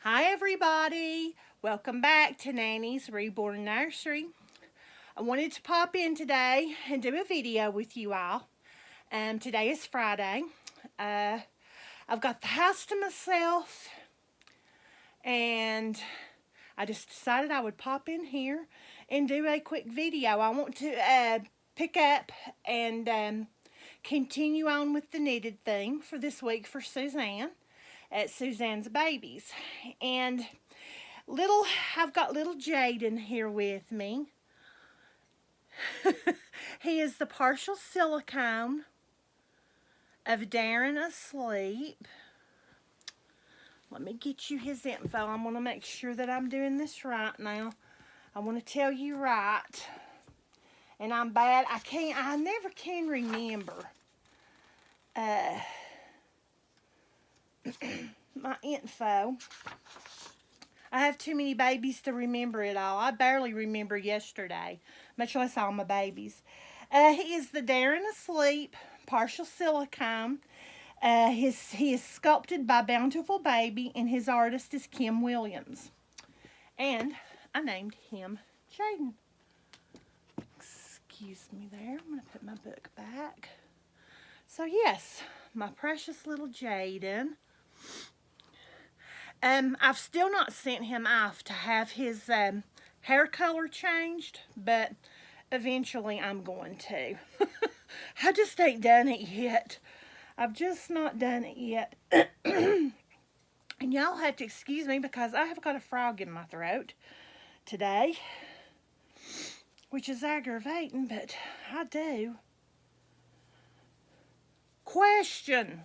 Hi everybody, welcome back to Nanny's Reborn Nursery. I wanted to pop in today and do a video with you all. Today is Friday. I've got the house to myself and I just decided I would pop in here and do a quick video. I want to pick up and continue on with the knitted thing for this week for Suzanne at Suzanne's Babies. And I've got little Jayden here with me. He is the partial silicone of Darren Asleep. Let me get you his info. I'm going to make sure that I'm doing this right now. I want to tell you right. And I'm bad. I never can remember my info. I have too many babies to remember it all. I barely remember yesterday, much less all my babies. He is the Darren Asleep partial silicone. He is sculpted by Bountiful Baby, and his artist is Kim Williams. And I named him Jayden. Excuse me there. I'm going to put my book back. So yes, my precious little Jayden. I've still not sent him off to have his hair color changed, but eventually I'm going to. I just ain't done it yet. I've just not done it yet. And y'all have to excuse me because I have got a frog in my throat today, which is aggravating, but I do. Question.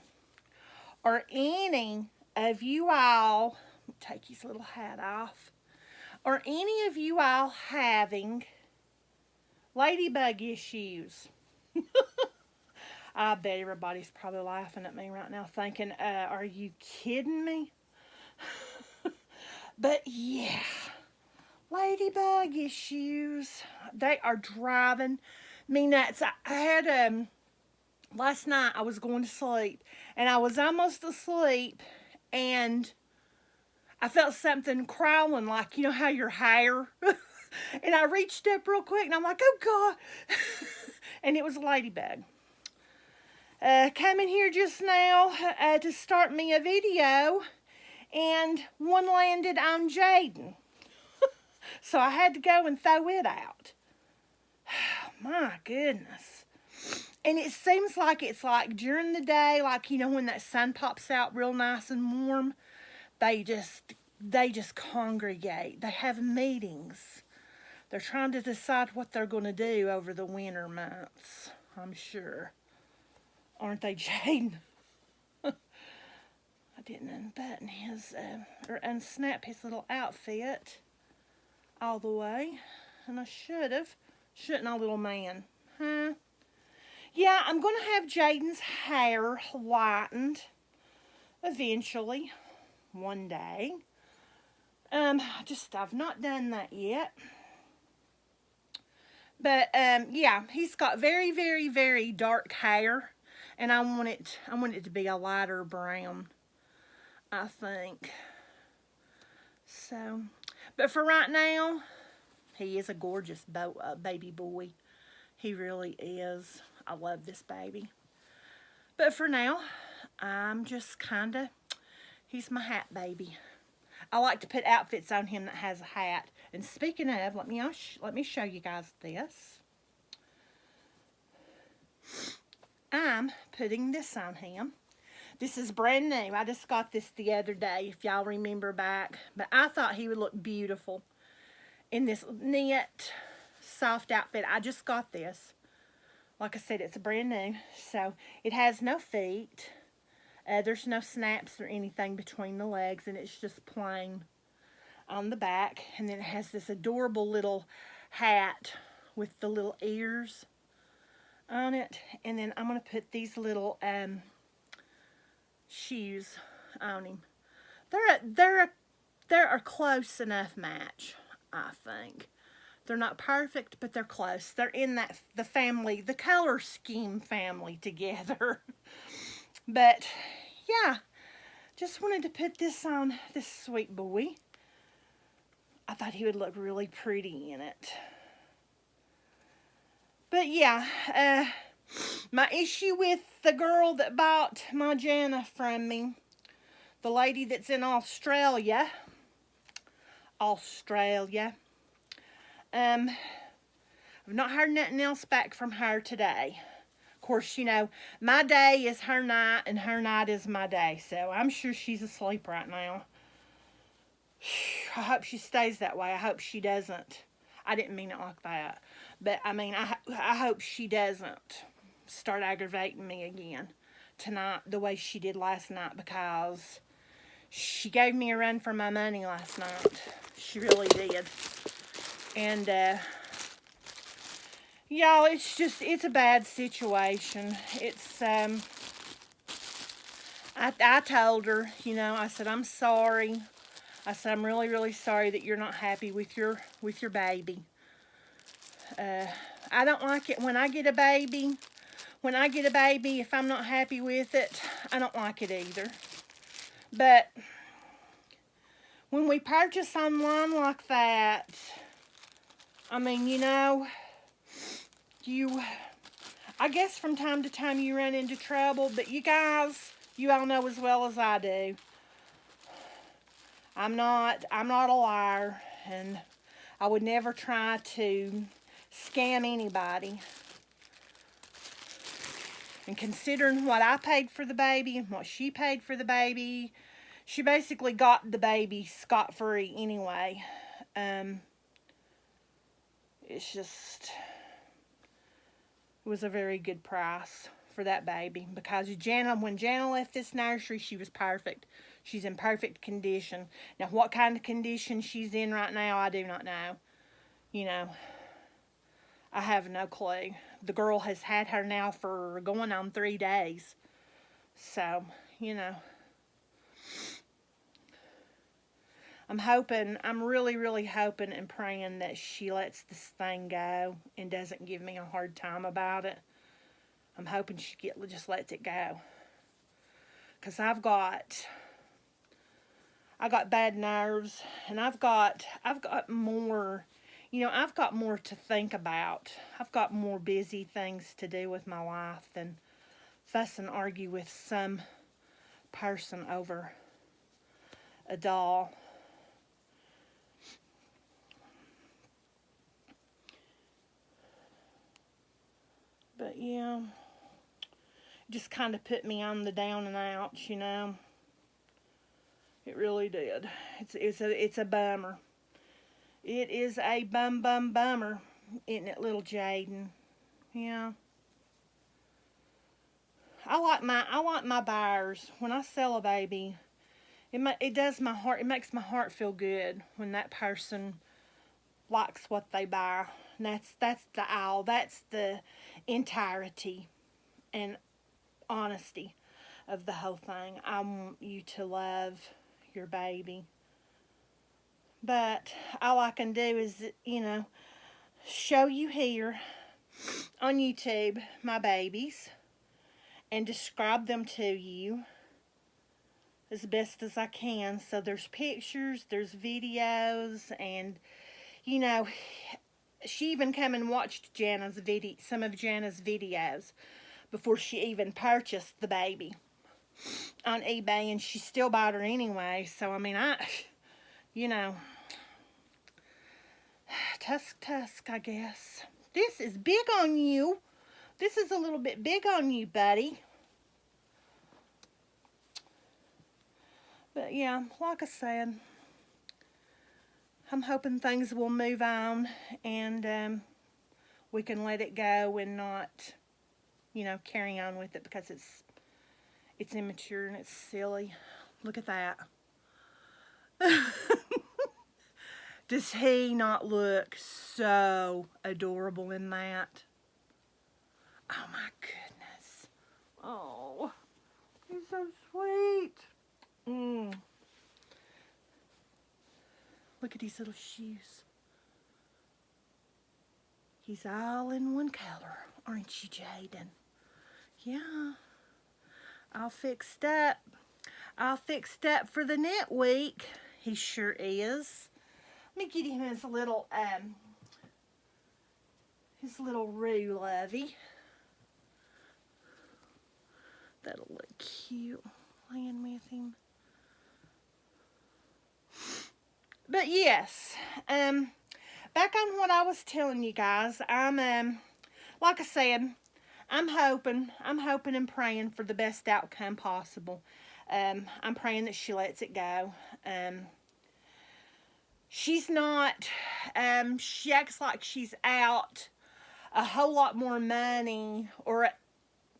Are any of you all, take his little hat off, are any of you all having ladybug issues? I bet everybody's probably laughing at me right now thinking, are you kidding me? But yeah, ladybug issues, they are driving me nuts. I had, last night I was going to sleep and I was almost asleep and I felt something crawling, like, you know how your hair, and I reached up real quick and I'm like, oh God, and it was a ladybug. Coming here just now to start me a video, and one landed on Jayden. So I had to go and throw it out. My goodness. And it seems like it's like during the day, like, you know, when that sun pops out real nice and warm, they just congregate. They have meetings. They're trying to decide what they're going to do over the winter months, I'm sure. Aren't they, Jayden? I didn't unbutton his, or unsnap his little outfit all the way. And I should have. Shouldn't I, little man? Huh? Yeah, I'm going to have Jayden's hair lightened eventually, one day. I've not done that yet. But, yeah, he's got very, very, very dark hair. And I want it to be a lighter brown, I think. So, but for right now, he is a gorgeous baby boy. He really is. I love this baby. But for now, I'm just he's my hat baby. I like to put outfits on him that has a hat. And speaking of, let me show you guys this. I'm putting this on him. This is brand new. I just got this the other day, if y'all remember back. But I thought he would look beautiful in this knit, soft outfit. I just got this. Like I said, it's brand new. So it has no feet. There's no snaps or anything between the legs. And it's just plain on the back. And then it has this adorable little hat with the little ears on it. And then I'm going to put these little shoes on him. They're a close enough match, I think. They're not perfect, but they're close. They're in the family, the color scheme family together. But yeah, Just wanted to put this on this sweet boy. I thought he would look really pretty in it. But yeah, my issue with the girl that bought my Jana from me, the lady that's in Australia, I've not heard nothing else back from her today. Of course, you know, my day is her night and her night is my day, so I'm sure she's asleep right now. I hope she stays that way. I hope she doesn't. I didn't mean it like that. But, I mean, I hope she doesn't start aggravating me again tonight the way she did last night, because she gave me a run for my money last night. She really did. And, y'all, it's a bad situation. It's, I told her, you know, I said, I'm sorry. I said, I'm really, really sorry that you're not happy with your baby. I don't like it when I get a baby. When I get a baby, if I'm not happy with it, I don't like it either. But when we purchase online like that, I mean, you know, I guess from time to time you run into trouble, but you guys, you all know as well as I do, I'm not a liar, and I would never try to scam anybody. And considering what I paid for the baby and what she paid for the baby, she basically got the baby scot-free anyway. It's just, it was a very good price for that baby, because when Jana left this nursery, she was perfect. She's in perfect condition. Now, what kind of condition she's in right now, I do not know. You know, I have no clue. The girl has had her now for going on 3 days. So, you know, I'm really, really hoping and praying that she lets this thing go and doesn't give me a hard time about it. I'm hoping she just lets it go. Because I've got bad nerves, and I've got more, you know, I've got more to think about. I've got more busy things to do with my life than fuss and argue with some person over a doll. But yeah, just kind of put me on the down and outs, you know. It really did. It's a bummer. It is a bummer, isn't it, little Jayden? Yeah. I like my buyers. When I sell a baby, it does my heart. It makes my heart feel good when that person likes what they buy. And that's the entirety and honesty of the whole thing. I want you to love your baby. But all I can do is, you know, show you here on YouTube my babies and describe them to you as best as I can. So there's pictures, there's videos, and, you know, she even come and watched some of Jana's videos before she even purchased the baby on eBay, and she still bought her anyway. So, I mean, you know, tusk, I guess. This is big on you. This is a little bit big on you, buddy. But yeah, like I said, I'm hoping things will move on, and we can let it go and not, you know, carry on with it, because it's immature and it's silly. Look at that. Does he not look so adorable in that? Oh my goodness. Oh, he's so sweet. Look at these little shoes. He's all in one color, aren't you, Jayden? Yeah. All fixed up. all fixed up for the net week. He sure is. Let me get him his little roo lovey. That'll look cute laying with him. But yes, back on what I was telling you guys, I'm like I said, I'm hoping and praying for the best outcome possible. I'm praying that she lets it go. She's not, she acts like she's out a whole lot more money or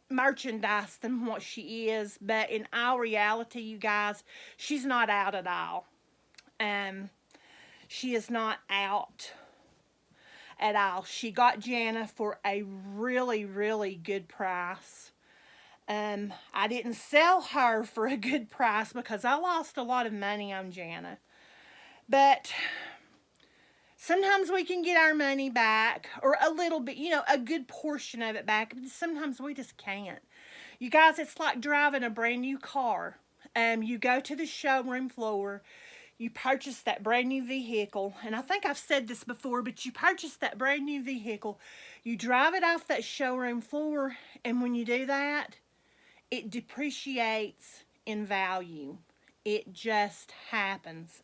merchandise than what she is, but in our reality, you guys, she's not out at all. She is not out at all. She got Jana for a really, really good price. I didn't sell her for a good price because I lost a lot of money on Jana. But sometimes we can get our money back, or a little bit, a good portion of it back. But sometimes we just can't. You guys, it's like driving a brand new car. You go to the showroom floor, you purchase that brand new vehicle, and I think I've said this before, but you purchase that brand new vehicle, you drive it off that showroom floor, and when you do that, it depreciates in value. It just happens.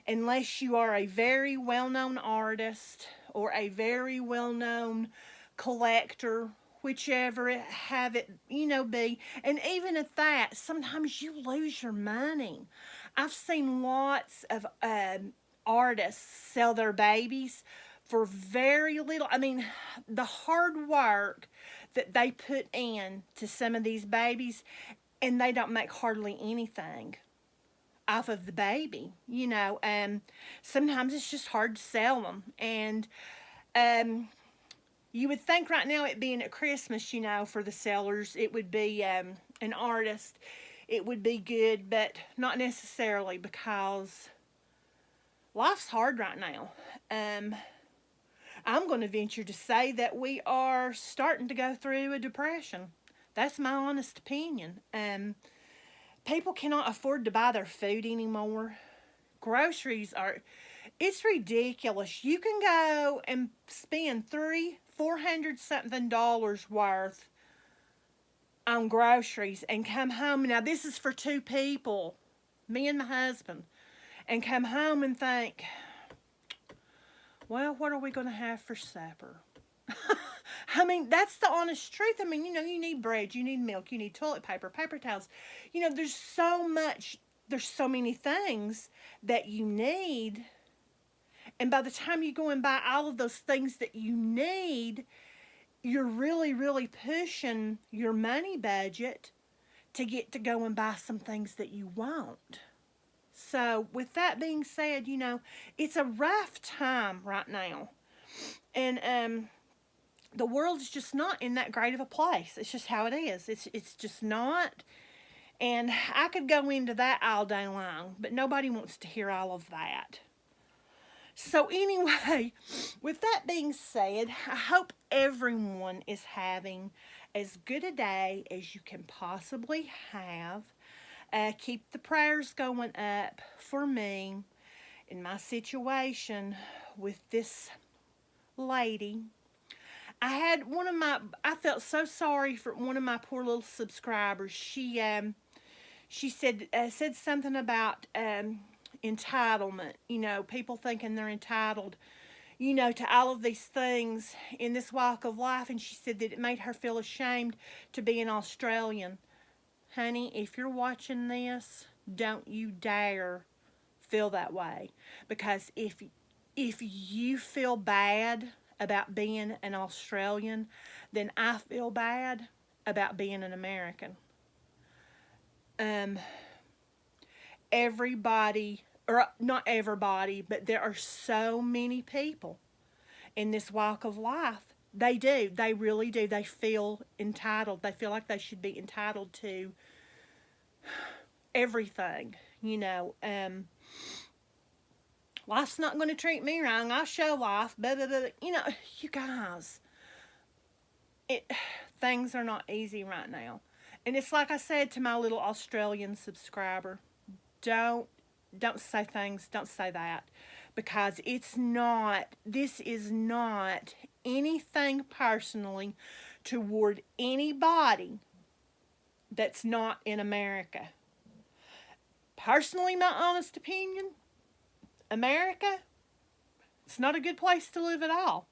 Unless you are a very well-known artist or a very well-known collector, whichever it have it, be. And even at that, sometimes you lose your money. I've seen lots of artists sell their babies for very little. I mean, the hard work that they put in to some of these babies, and they don't make hardly anything off of the baby, sometimes it's just hard to sell them. And you would think right now, it being at Christmas, for the sellers, it would be an artist, it would be good, but not necessarily, because life's hard right now. I'm going to venture to say that we are starting to go through a depression. That's my honest opinion. People cannot afford to buy their food anymore. Groceries it's ridiculous. You can go and spend $400 something worth on groceries and come home. Now, this is for two people, me and my husband, and come home and think, well, what are we going to have for supper? I mean, that's the honest truth. I mean, you need bread, you need milk, you need toilet paper, paper towels. There's so many things that you need. And by the time you go and buy all of those things that you need, you're really, really pushing your money budget to get to go and buy some things that you want. So with that being said, it's a rough time right now. And the world's just not in that great of a place. It's just how it is. It's just not. And I could go into that all day long, but nobody wants to hear all of that. So anyway, with that being said, I hope everyone is having as good a day as you can possibly have. Keep the prayers going up for me in my situation with this lady. I felt so sorry for one of my poor little subscribers. She said something about entitlement, people thinking they're entitled, to all of these things in this walk of life. And she said that it made her feel ashamed to be an Australian. Honey, if you're watching this, don't you dare feel that way. Because if you feel bad about being an Australian, then I feel bad about being an American. Everybody, or not everybody, but there are so many people in this walk of life. They really do. They feel entitled. They feel like they should be entitled to everything, life's not going to treat me wrong. I'll show life, blah, blah, blah. You guys, things are not easy right now. And it's like I said to my little Australian subscriber, don't don't say things, don't say that, because this is not anything personally toward anybody that's not in America. Personally, my honest opinion, America, it's not a good place to live at all.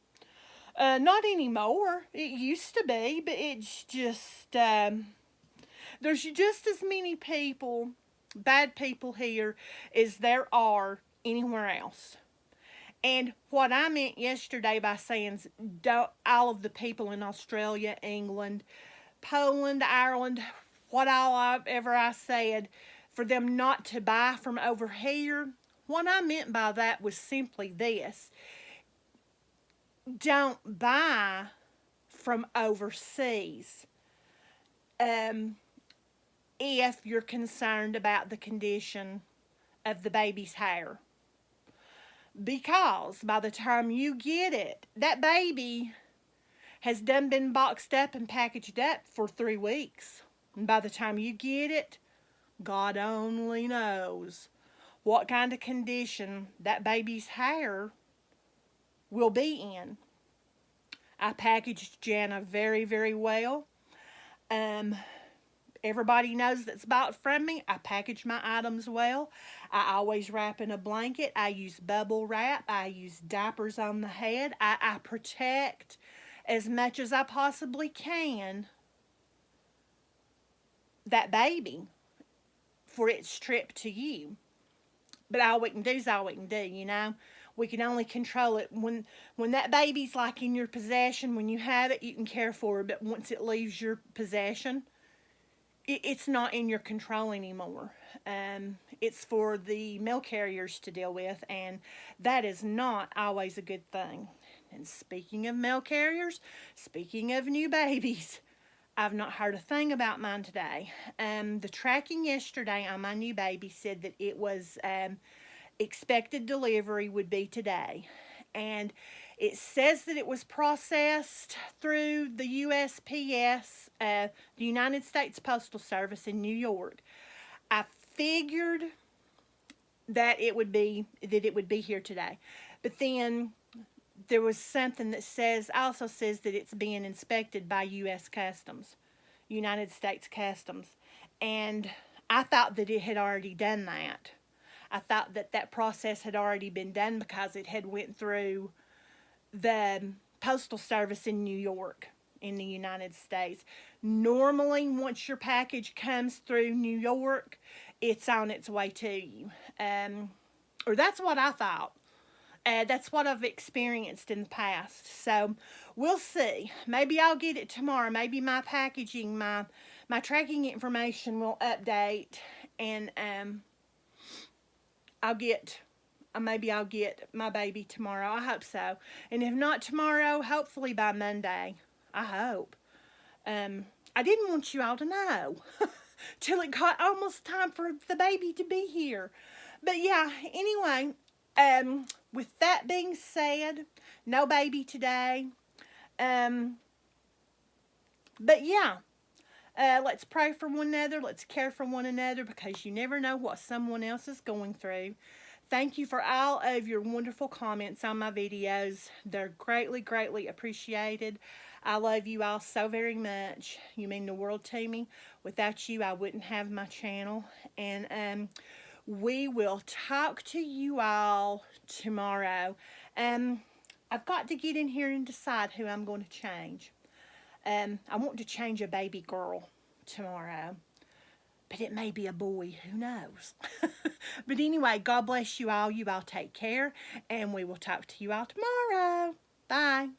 Not anymore. It used to be, but it's just, there's just as many people, bad people here, as there are anywhere else. And what I meant yesterday by saying don't, all of the people in Australia, England, Poland, Ireland, whatever I said, for them not to buy from over here, what I meant by that was simply this: don't buy from overseas if you're concerned about the condition of the baby's hair. Because by the time you get it, that baby has done been boxed up and packaged up for 3 weeks. And by the time you get it, God only knows what kind of condition that baby's hair will be in. I packaged Jana very, very well. Everybody knows that's bought from me. I package my items well. I always wrap in a blanket. I use bubble wrap. I use diapers on the head. I protect as much as I possibly can that baby for its trip to you. But all we can do is all we can do, you know. We can only control it when that baby's like in your possession. When you have it, you can care for it. But once it leaves your possession, it's not in your control anymore. It's for the mail carriers to deal with, and that is not always a good thing. And speaking of mail carriers, speaking of new babies, I've not heard a thing about mine today. The tracking yesterday on my new baby said that it was expected delivery would be today. And it says that it was processed through the USPS, the United States Postal Service in New York. I figured that it would be here today. But then there was something that also says that it's being inspected by U.S. Customs, United States Customs. And I thought that it had already done that. I thought that process had already been done because it had went through the Postal Service in New York in the United States. Normally, once your package comes through New York, it's on its way to you. Or that's what I thought. That's what I've experienced in the past. So we'll see. Maybe I'll get it tomorrow. Maybe my packaging, my tracking information will update, and maybe I'll get my baby tomorrow. I hope so. And if not tomorrow, hopefully by Monday. I hope. I didn't want you all to know till it got almost time for the baby to be here. But yeah, anyway, with that being said, no baby today. But yeah, let's pray for one another. Let's care for one another, because you never know what someone else is going through. Thank you for all of your wonderful comments on my videos. They're greatly, greatly appreciated. I love you all so very much. You mean the world to me. Without you, I wouldn't have my channel. And we will talk to you all tomorrow. I've got to get in here and decide who I'm going to change. I want to change a baby girl tomorrow. But it may be a boy, who knows? But anyway, God bless you all. You all take care, and we will talk to you all tomorrow. Bye.